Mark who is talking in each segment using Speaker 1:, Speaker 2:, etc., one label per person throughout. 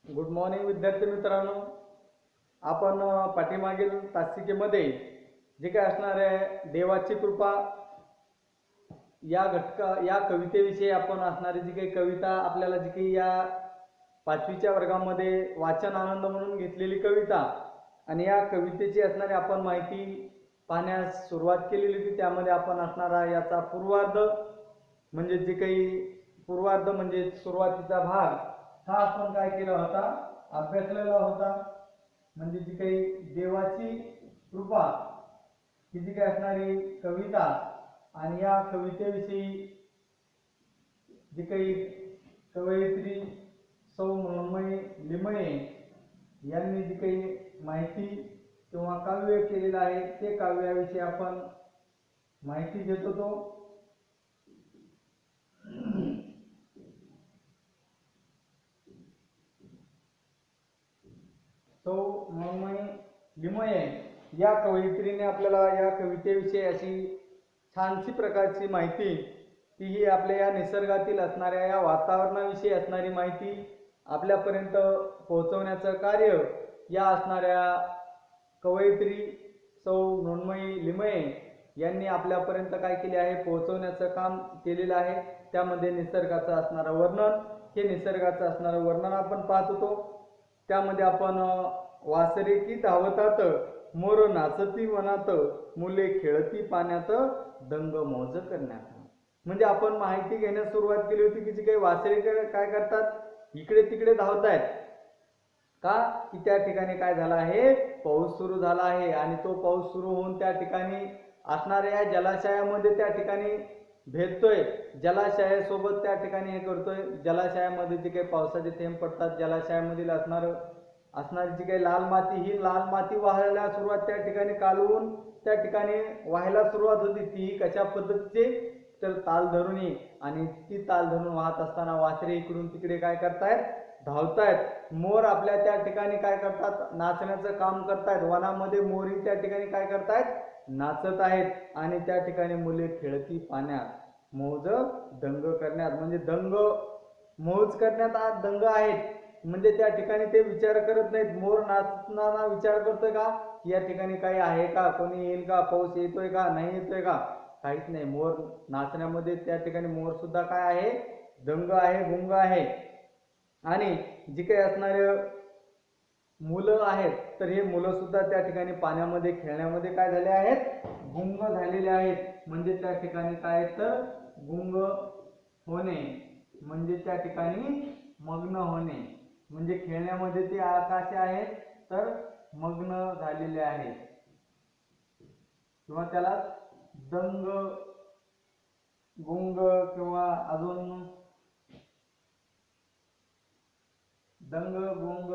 Speaker 1: Good morning विद्यार्थी मित्रांनो. आपण पाठीमागील तासिकेमध्ये जे काय असणार आहे देवाची कृपा या कवितेविषयी आपण असणारी जी काही कविता आपल्याला जी काही या 5वीच्या वर्गामध्ये वाचन आनंद म्हणून घेतलेली कविता आणि या कवितेची असणारी आपण माहिती पाहण्यास सुरुवात केलेली होती. त्यामध्ये आपण असणारा याचा पूर्वार्ध म्हणजे जे काही पूर्वार्ध म्हणजे सुरुवातीचा भाग हा आपण काय केला होता, अभ्यासलेला होता. म्हणजे जी काही देवाची कृपा ही जी काही असणारी कविता आणि या कवितेविषयी जी काही कवयित्री सौ मृण्मयी लिमये यांनी जी काही माहिती किंवा काव्य केलेलं आहे ते काव्याविषयी आपण माहिती घेत होतो. सौ मृण्मयी लिमये या कवयित्रीने आपल्याला या कवितेविषयी अशी छानशी प्रकारची माहिती तीही आपल्या या निसर्गातील असणाऱ्या या वातावरणाविषयी असणारी माहिती आपल्यापर्यंत पोहोचवण्याचं कार्य या असणाऱ्या कवयित्री सौ मृण्मयी लिमये यांनी आपल्यापर्यंत काय केले आहे, पोहोचवण्याचं काम केलेलं आहे. त्यामध्ये निसर्गाचं असणारं वर्णन, हे निसर्गाचं असणारं वर्णन आपण पाहत होतो. त्यामध्ये आपण वासरे की धावतात, मोर नाचती वनात, मुले खेळती पाण्यात, दंग मौज करण्यात. म्हणजे आपण माहिती घेण्यास सुरुवात केली होती की जी काही वासरे काय करतात, इकडे तिकडे धावतायत का की त्या ठिकाणी काय झाला आहे, पाऊस सुरू झाला आहे आणि तो पाऊस सुरू होऊन त्या ठिकाणी असणाऱ्या जलाशयामध्ये त्या ठिकाणी भेटतोय, जलाशयासोबत त्या ठिकाणी हे करतोय. जलाशयामध्ये जे काही पावसाचे थेंब पडतात, जलाशयामधील असणारी जी काही लाल माती, ही लाल माती वाहायला सुरुवात त्या ठिकाणी कालवून त्या ठिकाणी व्हायला सुरुवात होती. ती कशा पद्धतीचे, तर ताल धरून आणि ती ताल धरून वाहत असताना वासरे इकडून तिकडे काय करतायत, धावतायत. मोर आपल्या त्या ठिकाणी काय करतात, नाचण्याचं काम करतायत. वनामध्ये मोरी त्या ठिकाणी काय करतायत, नाचत आहेत आणि त्या ठिकाणी मुले खेळती पाण्यात मौज दंग करण्यात. म्हणजे दंग मौज करण्यात दंग आहेत. म्हणजे त्या ठिकाणी ते विचार करत नाहीत. मोर नाचताना विचार करतोय का की या ठिकाणी काही आहे का, कोणी येईल का, पाऊस येतोय का, नाही येतोय का, काहीच नाही. मोर नाचण्यामध्ये त्या ठिकाणी मोर सुद्धा काय आहे, दंग आहे, गुंग आहे. आणि जी काही असणारे मुलं आहेत तर हे मुलं सुद्धा त्या ठिकाणी पाण्यामध्ये खेळण्यामध्ये काय झाले आहेत, गुंग झालेले आहेत. म्हणजे त्या ठिकाणी काय, तर गुंग होणे म्हणजे त्या ठिकाणी मग्न होणे. म्हणजे खेळण्यामध्ये ते आकाश आहेत तर मग्न झालेले आहेत किंवा त्याला दंग, गुंग किंवा अजून दंग, गुंग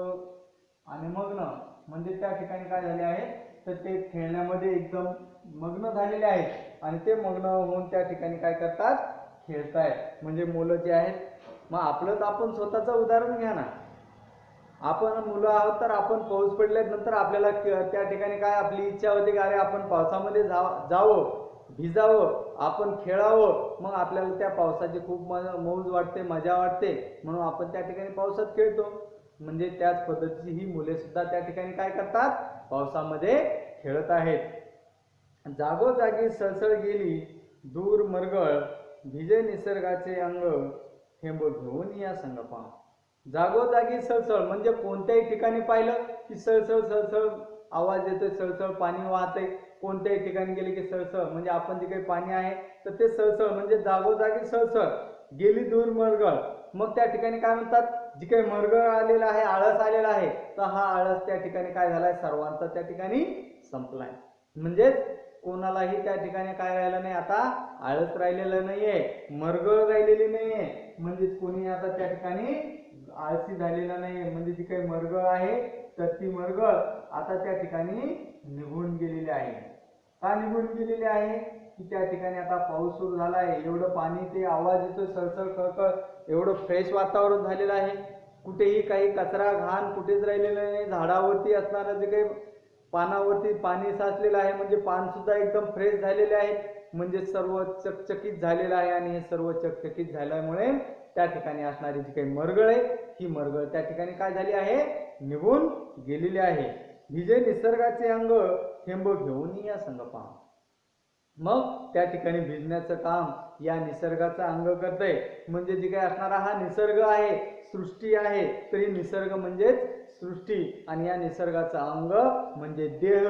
Speaker 1: आणि मग्न म्हणजे त्या ठिकाणी काय झाले आहे, तर ते खेळण्यामध्ये एकदम मग्न झालेले आहेत आणि ते मग्न होऊन त्या ठिकाणी काय करतात, खेळतायत. म्हणजे मुलं जे आहेत, मग आपलं तर आपण स्वतःचं उदाहरण घ्या ना. आपण मुलं आहोत तर आपण पाऊस पडल्यानंतर आपल्याला त्या ठिकाणी काय आपली इच्छा होते की अरे आपण पावसामध्ये जावं, भिजावं, आपण खेळावं. मग आपल्याला त्या पावसाची खूप मौज वाटते, मजा वाटते, म्हणून आपण त्या ठिकाणी पावसात खेळतो. म्हणजे त्याच पद्धतीची ही मुले सुद्धा त्या ठिकाणी काय करतात, पावसामध्ये खेळत आहेत. जागोजागी सळसळ गेली दूर मरगळ, भिजे निसर्गाचे अंग, थेंब घेऊन या संगपा. जागोजागी सळसळ म्हणजे कोणत्याही ठिकाणी पाहिलं की सळसळ सळसळ आवाज येतोय, सळसळ पाणी वाहतंय. कोणत्याही ठिकाणी गेले की सळसळ म्हणजे आपण जे काही पाणी आहे तर ते सळसळ म्हणजे जागोजागी सळसळ गेली दूर मरगळ. मग त्या ठिकाणी काय म्हणतात, जी काही मरगळ आलेला आहे, आळस आलेला आहे, तर हा आळस त्या ठिकाणी काय झालाय, सर्वांचा त्या ठिकाणी संपलाय. म्हणजेच कोणालाही त्या ठिकाणी काय राहिलं नाही, आता आळस राहिलेलं नाहीये, मरगळ राहिलेली नाहीये. म्हणजे कोणी आता त्या ठिकाणी आळसी झालेला नाहीये. म्हणजे जी काही मरगळ आहे तर ती मरगळ आता त्या ठिकाणी निघून गेलेली आहे. का निघून गेलेली आहे की त्या ठिकाणी आता पाऊस सुरू झाला आहे, एवढं पाणी, ते आवाज येतो सळसळ कळकळ, एवढं फ्रेश वातावरण झालेलं आहे. कुठेही काही कचरा घाण कुठेच राहिलेलं नाही. झाडावरती असणारं जे काही पानावरती पाणी साचलेलं आहे, म्हणजे पान सुद्धा एकदम फ्रेश झालेले आहे. म्हणजे सर्व चकचकीत झालेलं आहे आणि हे सर्व चकचकीत झाल्यामुळे त्या ठिकाणी असणारी जी काही मरगळ आहे ही मरगळ त्या ठिकाणी काय झाली आहे, निघून गेलेली आहे. भिजे निसर्गाचे अंग थेंब घेऊन या संग पहा. मग त्या ठिकाणी भिजण्याचं काम या निसर्गाचा अंग करतंय. म्हणजे जे काही असणारा हा निसर्ग आहे, सृष्टी आहे, तर ही निसर्ग म्हणजेच सृष्टी आणि या निसर्गाचा अंग म्हणजे देह,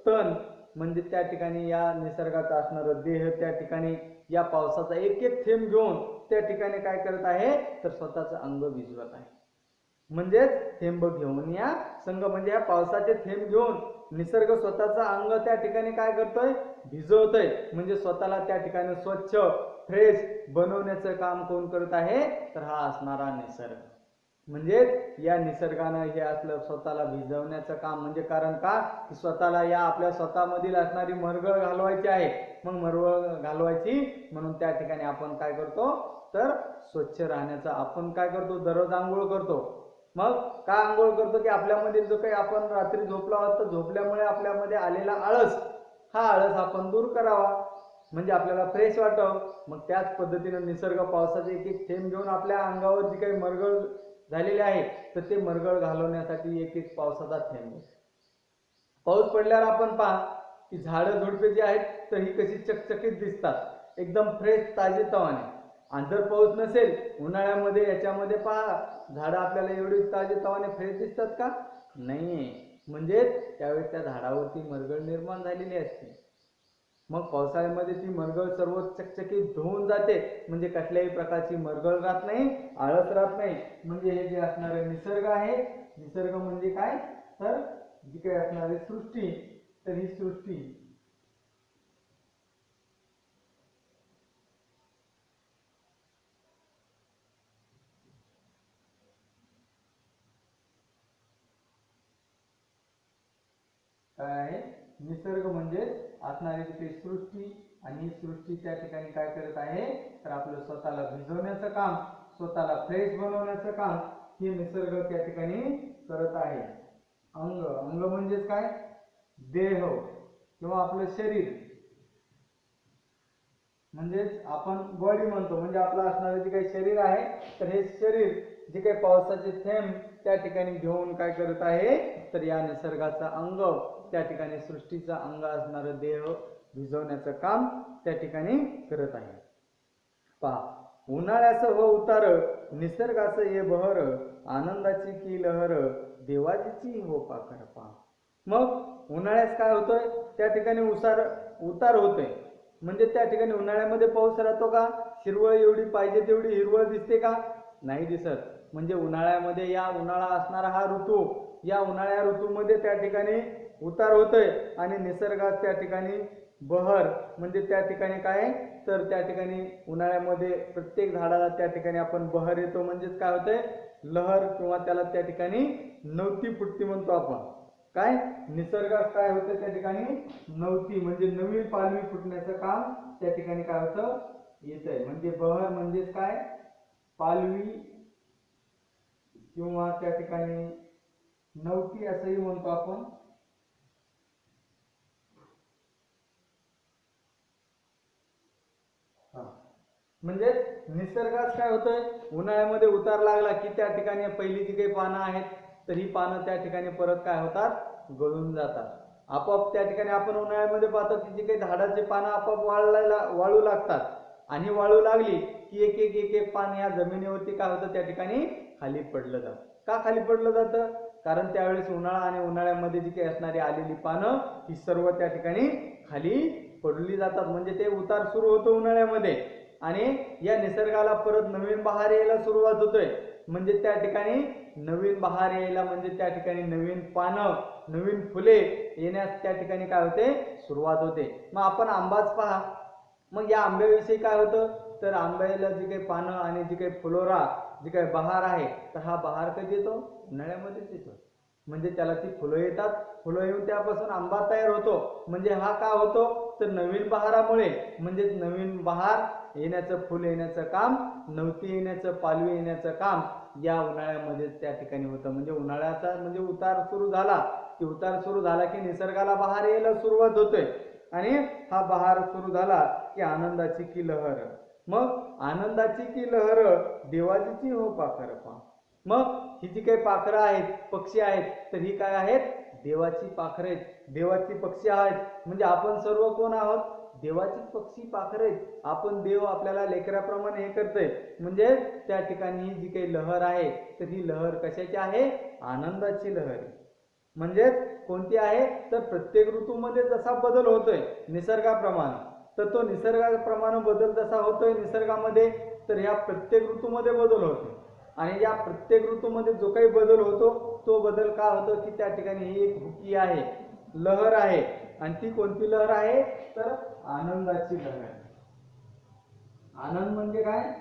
Speaker 1: तन, म्हणजे त्या ठिकाणी या निसर्गाचा असणारा देह त्या ठिकाणी या पावसाचा एक एक थेंब घेऊन त्या ठिकाणी काय करत आहे, तर स्वतःचं अंग भिजवत आहे. म्हणजेच थेंब घेऊन या संग, म्हणजे या पावसाचे थेंब घेऊन निसर्ग स्वतःचा अंग त्या ठिकाणी काय करतोय, भिजवतोय. म्हणजे स्वतःला त्या ठिकाणी स्वच्छ फ्रेश बनवण्याचं काम कोण करत आहे, तर हा असणारा निसर्ग. म्हणजेच या निसर्गानं हे असलं स्वतःला भिजवण्याचं काम. म्हणजे कारण का, की स्वतःला या आपल्या स्वतःमधील असणारी मरगळ घालवायची आहे. मग मरगळ घालवायची म्हणून त्या ठिकाणी आपण काय करतो, तर स्वच्छ राहण्याचा आपण काय करतो, दररोज आंघोळ करतो. मग काय आंघोळ करतो, की आपल्यामध्ये जो काही आपण रात्री झोपलो आहोत, तर झोपल्यामुळे आपल्यामध्ये आलेला आळस, हा आळस आपण दूर करावा, म्हणजे आपल्याला फ्रेश वाटावं. मग त्याच पद्धतीने निसर्ग पावसाचे एक एक थेंब घेऊन आपल्या अंगावर जी काही मरगळ झालेले आहे, तर ते मरगळ घालवण्यासाठी एक एक पावसाचा थेंब. पाऊस पडल्यावर आपण पहा की झाडं झुडपे जी आहेत, तर ही कशी चकचकीत दिसतात, एकदम फ्रेश ताजेतवाने. आणि जर पाऊस नसेल उन्हाळ्यामध्ये, याच्यामध्ये पहा झाडं आपल्याला एवढी ताजेतवाने फ्रेश दिसतात का, नाही. म्हणजे त्यावेळेस त्या झाडावरती मरगळ निर्माण झालेली असते. मग पावसाळ्यामध्ये ती मरगळ सर्व चकचकीत धुवून जाते. म्हणजे कसल्याही प्रकारची मरगळ राहत नाही, आळस राहत नाही. म्हणजे हे जे असणारे निसर्ग आहे, निसर्ग म्हणजे काय, तर जी काही असणारी सृष्टी, तर ही सृष्टी काय आहे, निसर्ग म्हणजे असणारी जी सृष्टी. आणि ही सृष्टी त्या ठिकाणी काय करत आहे, तर आपलं स्वतःला भिजवण्याचं काम, स्वतःला फ्रेश बनवण्याचं काम हे निसर्ग त्या ठिकाणी करत आहे. अंग, अंग म्हणजेच काय, देह किंवा आपलं शरीर, म्हणजेच आपण बॉडी म्हणतो. म्हणजे आपलं असणारे जे काही शरीर आहे, तर हे शरीर जे काही पावसाचे थेंब त्या ठिकाणी घेऊन काय करत आहे, तर या निसर्गाचा अंग त्या ठिकाणी सृष्टीचा अंग असणारं देह भिजवण्याचं काम त्या ठिकाणी करत आहे. पहा, उन्हाळ्याचं हो उतार, निसर्गाचं ये बहर, आनंदाची की लहर, देवाजीची हो पाखर. पहा, मग उन्हाळ्यात काय होतोय, त्या ठिकाणी उतार होतोय. म्हणजे त्या ठिकाणी उन्हाळ्यामध्ये पाऊस राहतो का, हिरवळ एवढी पाहिजे तेवढी हिरवळ दिसते का, नाही दिसत. म्हणजे उन्हाळ्यामध्ये या उन्हाळा असणारा हा ऋतू, या उन्हाळ्या ऋतूमध्ये त्या ठिकाणी उतार होतोय. आणि निसर्गात त्या ठिकाणी बहर, म्हणजे त्या ठिकाणी काय, तर त्या ठिकाणी उन्हाळ्यामध्ये प्रत्येक झाडाला त्या ठिकाणी आपण बहर येतो. म्हणजेच काय होतंय, लहर, किंवा त्याला त्या ठिकाणी नवती फुटती म्हणतो आपण. काय, निसर्गात काय होतं, त्या ठिकाणी नवती म्हणजे नवीन पालवी फुटण्याचं काम त्या ठिकाणी काय होतं, येतंय. म्हणजे बहर म्हणजेच काय, पालवी, किंवा त्या ठिकाणी नवती असंही म्हणतो आपण. म्हणजे निसर्गात काय होतंय, उन्हाळ्यामध्ये उतार लागला की त्या ठिकाणी पहिली जी काही पानं आहेत, तर ही पानं त्या ठिकाणी परत काय होतात, गळून जातात. आपोआप त्या ठिकाणी आपण उन्हाळ्यामध्ये पाहतो की जी काही झाडाची पानं आपोआप वाळू लागतात. आणि वाळू लागली की एक एक एक एक पान या जमिनीवरती काय होतं, त्या ठिकाणी खाली पडलं जातं. का खाली पडलं जातं, कारण त्यावेळेस उन्हाळा, आणि उन्हाळ्यामध्ये जी काही असणारी आलेली पानं ही सर्व त्या ठिकाणी खाली पडली जातात. म्हणजे ते उतार सुरू होतो उन्हाळ्यामध्ये. आणि या निसर्गाला परत नवीन बहार यायला सुरुवात होतोय. म्हणजे त्या ठिकाणी नवीन बहार यायला, म्हणजे त्या ठिकाणी नवीन पानं, नवीन फुले येण्यास त्या ठिकाणी काय होते, सुरुवात होते. मग आपण आंबाच पहा, मग या आंब्याविषयी काय होतं, तर आंब्याला जी काही पानं आणि जी काही फुलोरा, जी काही बहार आहे, तर हा बहार कधी येतो, उन्हाळ्यामध्येच येतो. म्हणजे त्याला ती फुलं येतात, फुलं येऊन त्यापासून आंबा तयार होतो. म्हणजे हा का होतो, तर नवीन बहारामुळे. म्हणजे नवीन बहार येण्याचं, फुल येण्याचं काम, नवती येण्याचं, पालवी येण्याचं काम या उन्हाळ्यामध्ये त्या ठिकाणी होतं. म्हणजे उन्हाळ्याचा म्हणजे उतार सुरू झाला की, उतार सुरू झाला की निसर्गाला बहार यायला सुरुवात होतोय. आणि हा बहार सुरू झाला की आनंदाची की लहर, मग आनंदाची की लहर देवाची हो पाखर पा. मग ही जी काही पाखरं आहेत, पक्षी आहेत, तर ही काय आहेत? देवाची पाखरं आहेत, देवाची पक्षी आहेत. म्हणजे आपण सर्व कोण आहोत? देवाची पक्षी पाखरं आहेत. आपण देव आपल्याला लेकराप्रमाणे हे करतोय. म्हणजे त्या ठिकाणी जी काही लहर आहे, तर ही लहर कशाची आहे? आनंदाची लहर. म्हणजेच कोणती आहे? तर प्रत्येक ऋतूमध्ये जसा बदल होतोय निसर्गाप्रमाणे, तर तो निसर्गाप्रमाणे बदल जसा होतोय निसर्गामध्ये, तर ह्या प्रत्येक ऋतूमध्ये बदल होतो. आणि या प्रत्येक ऋतूमध्ये जो काही बदल होतो, तो बदल का होतो? की त्या ठिकाणी ही एक हुकी आहे, लहर आहे. आणि ती कोणती लहर आहे? तर आनंदाची लहर आहे. आनंद म्हणजे काय?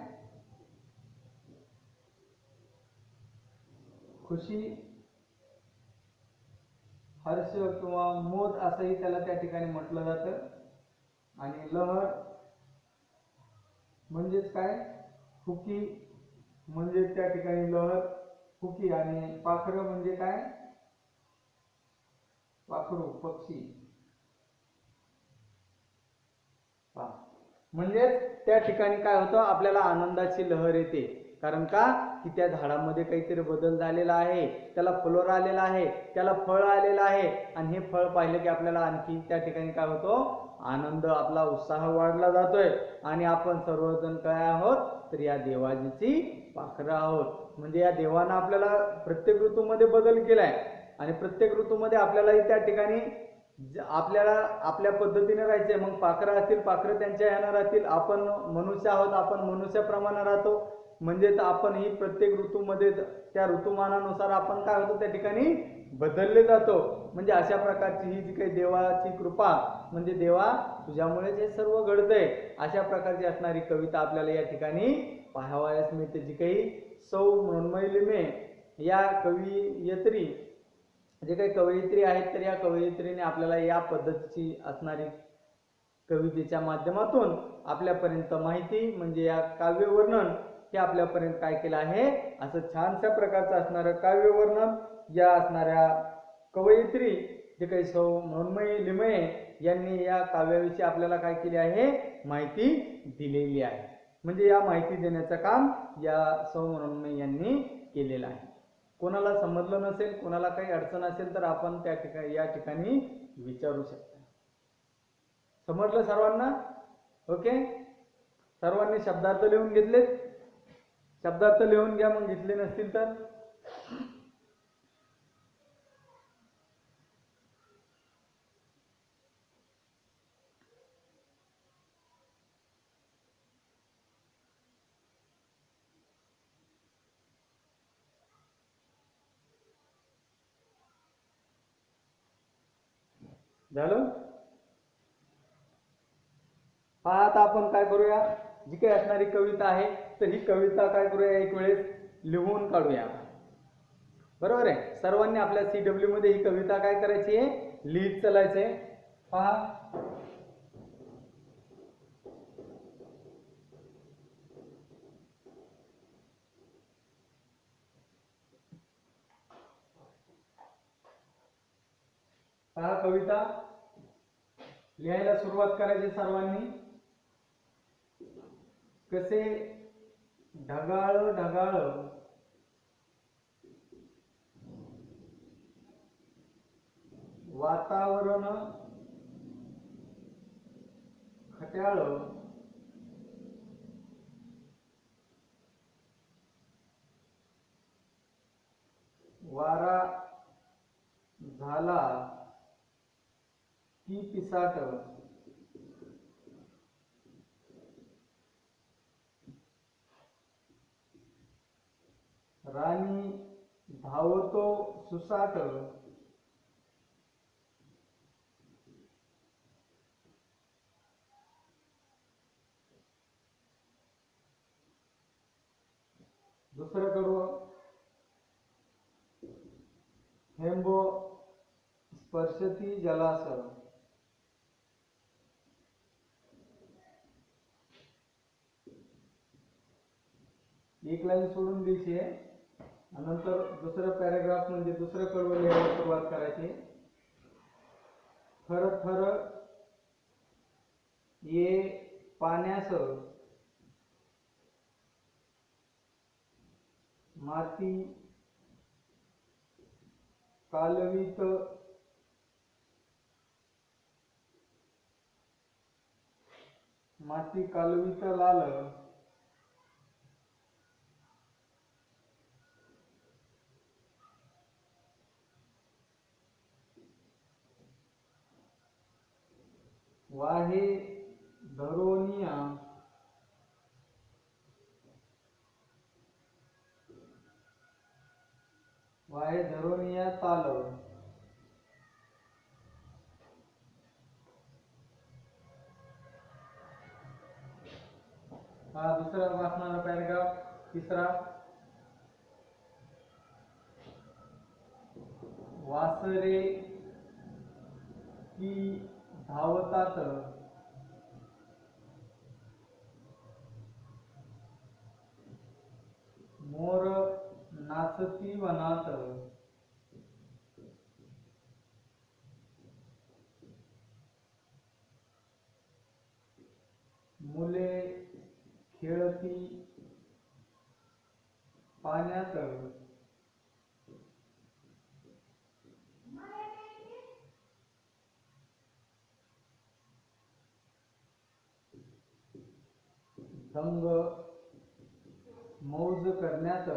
Speaker 1: खुशी, हर्ष किंवा मोद असंही त्याला त्या ठिकाणी म्हटलं जातं. आणि लहर म्हणजेच काय? हुकी म्हणजे त्या ठिकाणी लहर, हुकी. आणि पाखरं म्हणजे काय? पाखरू, पक्षी. म्हणजेच त्या ठिकाणी काय होतं? आपल्याला आनंदाची लहर येते. कारण का? की त्या झाडामध्ये काहीतरी बदल झालेला आहे, त्याला फुलोरा आलेला आहे, त्याला फळ आलेलं आहे. आणि हे फळ पाहिलं की आपल्याला आणखी त्या ठिकाणी काय होतो? आनंद, आपला उत्साह वाढला जातोय. आणि आपण सर्वजण काय आहोत? तर या देवाची पाखरं आहोत. म्हणजे या देवानं आपल्याला प्रत्येक ऋतूमध्ये बदल केलाय. आणि प्रत्येक ऋतूमध्ये आपल्यालाही त्या ठिकाणी आपल्याला आपल्या पद्धतीने राहायचंय. मग पाखरं असतील, पाखरं त्यांच्या ह्यानं राहतील. आपण मनुष्य आहोत, आपण मनुष्याप्रमाणे राहतो. म्हणजेच आपण ही प्रत्येक ऋतूमध्ये त्या ऋतुमानानुसार आपण काय होतो? त्या ठिकाणी बदलले जातो. म्हणजे अशा प्रकारची ही जी काही देवाची कृपा, म्हणजे देवा तुझ्यामुळेच हे सर्व घडतंय, अशा प्रकारची असणारी कविता आपल्याला या ठिकाणी पाहावयास मिळते. जी काही सौ मृण्मयी लिमये या कवयित्री, जे काही कवयित्री आहेत, तर या कवयित्रीने आपल्याला या पद्धतीची असणारी कवितेच्या माध्यमातून आपल्यापर्यंत माहिती, म्हणजे या काव्यवर्णन हे आपल्यापर्यंत काय केलं आहे? असं छानशा प्रकारचं असणारं काव्यवर्णन या असणाऱ्या कवयित्री जे काही सौ मृण्मयी लिमये यांनी या काव्याविषयी आपल्याला काय केली आहे? माहिती दिलेली आहे. म्हणजे या माहिती देण्याचं काम या सौ मृण्मयी यांनी केलेलं आहे. कोणाला समजलं नसेल, कोणाला काही अडचण असेल, तर आपण त्या ठिकाणी या ठिकाणी विचारू शकता. समजलं सर्वांना? ओके. सर्वांनी शब्दार्थ लिहून घेतलेत? शब्दार्थ लिहून घ्या मग घेतले नसतील तर. झालं? पहा आता आपण काय करूया? जी काही असणारी कविता आहे, तर ही कविता काय करूया? एक वेळेस लिहून काढूया. बरोबर आहे? सर्वांनी आपल्या CW मध्ये ही कविता काय करायची आहे? लिहित चालायचंय. पहा, पहा कविता लिहायला सुरुवात करायची सर्वांनी. कसे ढगाळ ढगाळ वातावरण, खट्याळ वारा झाला की पिसाट, राणी धावतो सुसाट, दुसरं करू हेंबो स्पर्शती जलास, एक लाईन सोडून द्यायची आहे. नंतर दुसरं पॅराग्राफ म्हणजे दुसरं कडवं लिहायला सुरुवात करायची. थर थर ये पाण्यास माती कालवीत लाल वाहे धरोनिया ताल हा दुसरा वाचणारा पॅराग्राफ. तिसरा, वासरे की धावतात मोर नाचती वनात मुले खेळती पाण्यात दंग मौज करण्यात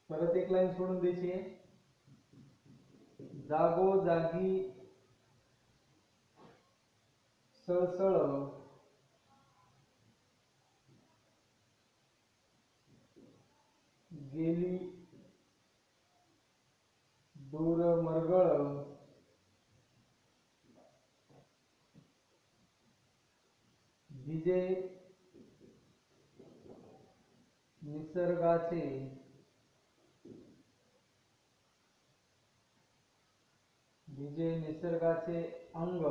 Speaker 1: परत एक लाईन सोडून द्यायची आहे. जागोजागी सळसळ गेली दूर मरगळ भिजे निसर्गाचे अंग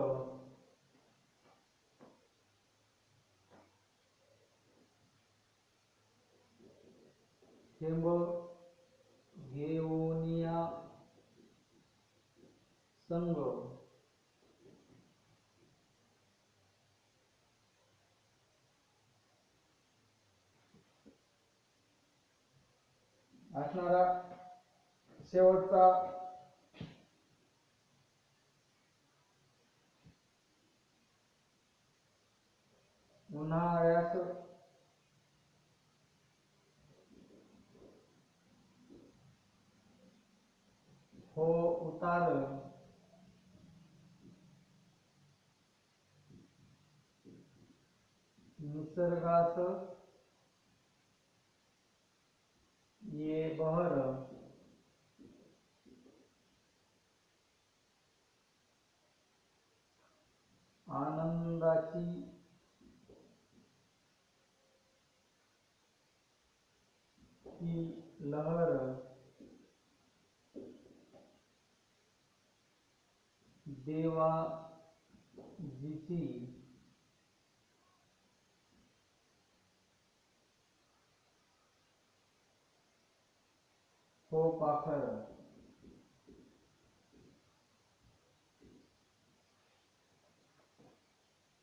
Speaker 1: थेंब घेऊनिया संग असणारा शेवटचा उन्हाळ्यात हो उतार निसर्गास ये बहर आनंदाची ही लहर देवाजीची हो पाखर.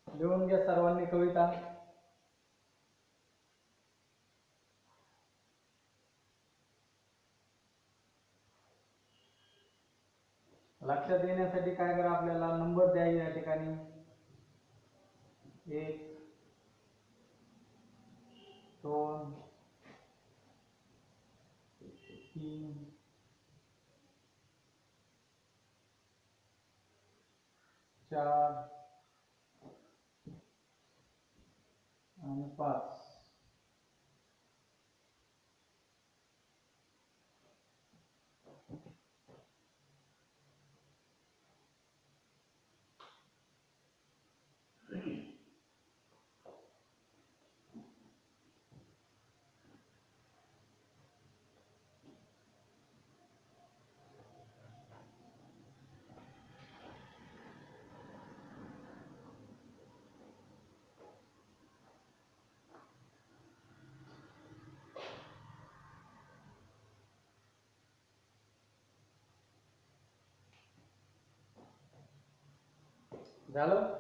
Speaker 1: लिहून घ्या सर्वांनी कविता. लक्षात येण्यासाठी काय करा, आपल्याला नंबर द्या या ठिकाणी. 1 2 3 4 आणि 5. झालं.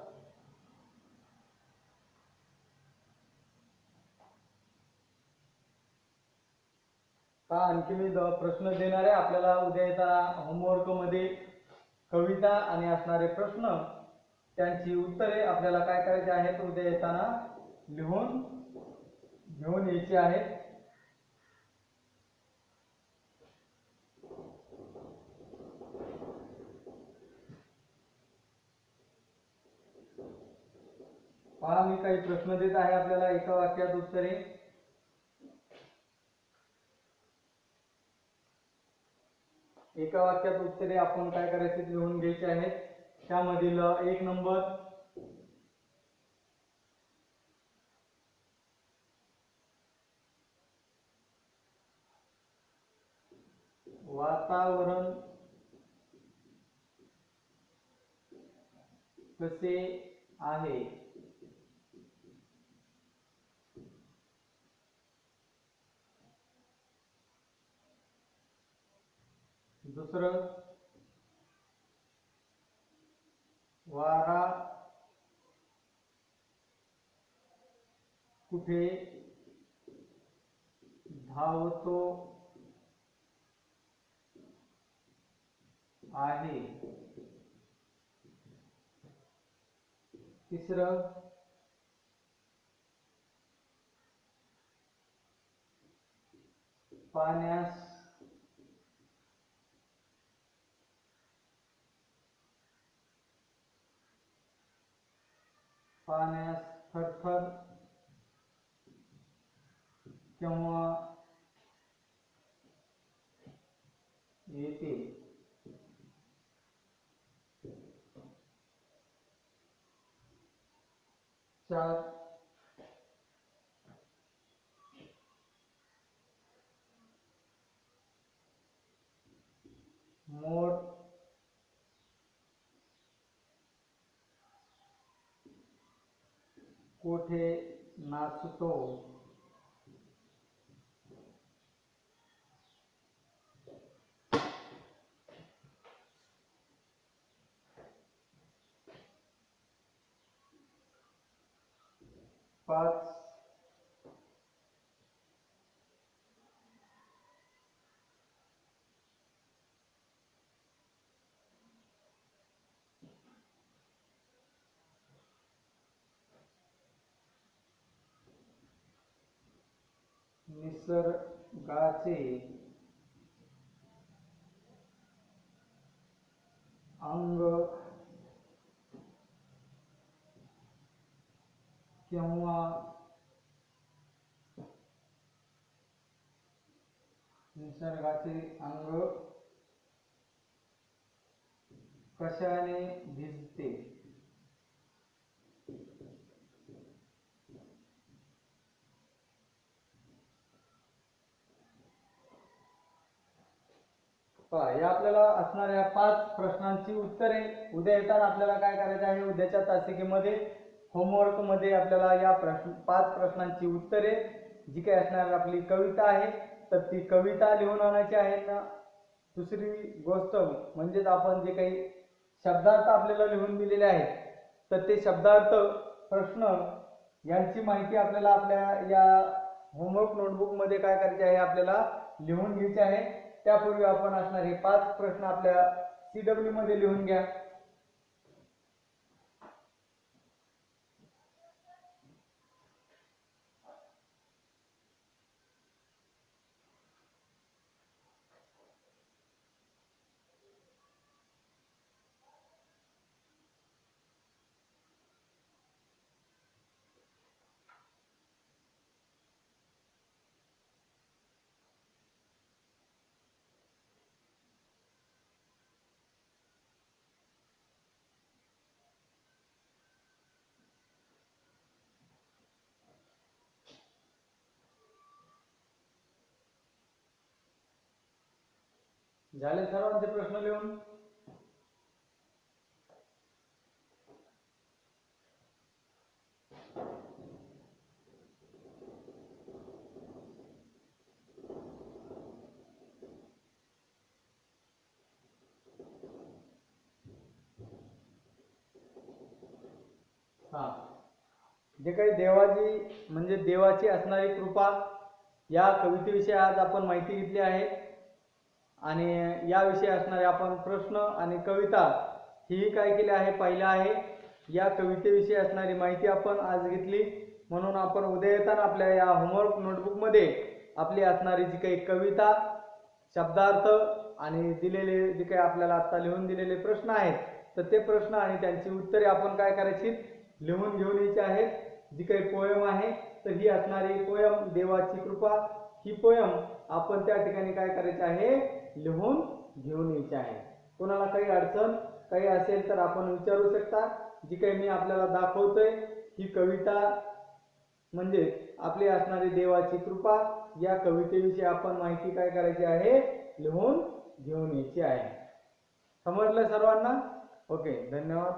Speaker 1: का आणखी मी प्रश्न देणार आहे आपल्याला उद्या येताना होमवर्क मध्ये कविता आणि असणारे प्रश्न त्यांची उत्तरे आपल्याला काय करायची आहेत उद्या येताना लिहून घेऊन यायची आहेत. पहा मी काही प्रश्न देत आहे आपल्याला एका वाक्यात उत्तरे. एका वाक्यात उत्तरे आपण काय करायचे लिहून घ्यायचे आहेत. त्यामधील 1 नंबर वातावरण कसे आहे. दुसरं वारा कुठे धावतो आहे. तिसरं पाण्यास थरथर केव्हा येते. चार मोर कोठे नाचतो. 5 निसर्गाचे अंग केव्हा निसर्गाचे अंग कशाने भिजते. या आपल्याला असणाऱ्या 5 प्रश्नांची उत्तरे उद्या येताना आपल्याला काय करायचे आहे. उद्याच्या तासिकेमध्ये होमवर्क मध्ये आपल्याला या 5 प्रश्नांची उत्तरे जी काही असणार आपली कविता आहे तर ती कविता लिहून आणायची आहे ना. दुसरी गोष्ट म्हणजे आपण जे काही शब्दार्थ आपल्याला लिहून दिलेले आहेत तर ते शब्दार्थ प्रश्न यांची माहिती आपल्याला आपल्या या होमवर्क नोटबुक मध्ये काय करायचे आहे आपल्याला लिहून घ्यायचे आहे. त्यापूर्वी आपण असणारे 5 प्रश्न आपल्या CW मध्ये लिहून घ्या. झाले सर्वांचे प्रश्न लिहून. हा, जे काही देवाची म्हणजे देवाची असणारी कृपा या कवितेविषयी आज आपण माहिती घेतली आहे आणि याविषयी असणारे आपण प्रश्न आणि कविता ही काय केली आहे पाहिलं आहे। या कवितेविषयी असणारी माहिती आपण आज घेतली, म्हणून आपण उद्या येताना आपल्या या होमवर्क नोटबुकमध्ये आपली असणारी जी काही कविता, शब्दार्थ आणि दिलेले जे काही आपल्याला आता लिहून दिलेले प्रश्न आहेत तर ते प्रश्न आणि त्यांची उत्तरे आपण काय करायची लिहून घेऊन यायची आहेत। जी काही पोयम आहे तर ही असणारी पोयम देवाची कृपा ही पोयम आपण त्या ठिकाणी काय करायचे आहे लिहून घेऊन यायची आहे। कोणाला काही अडचण काही असेल तर आपण विचारू शकता। जी काही मी आपल्याला दाखवतोय ही कविता म्हणजे आपली असणारी देवाची कृपा या कवितेविषयी आपण माहिती काय करायची आहे लिहून घेऊन यायची आहे। समजलं सर्वांना? ओके, धन्यवाद।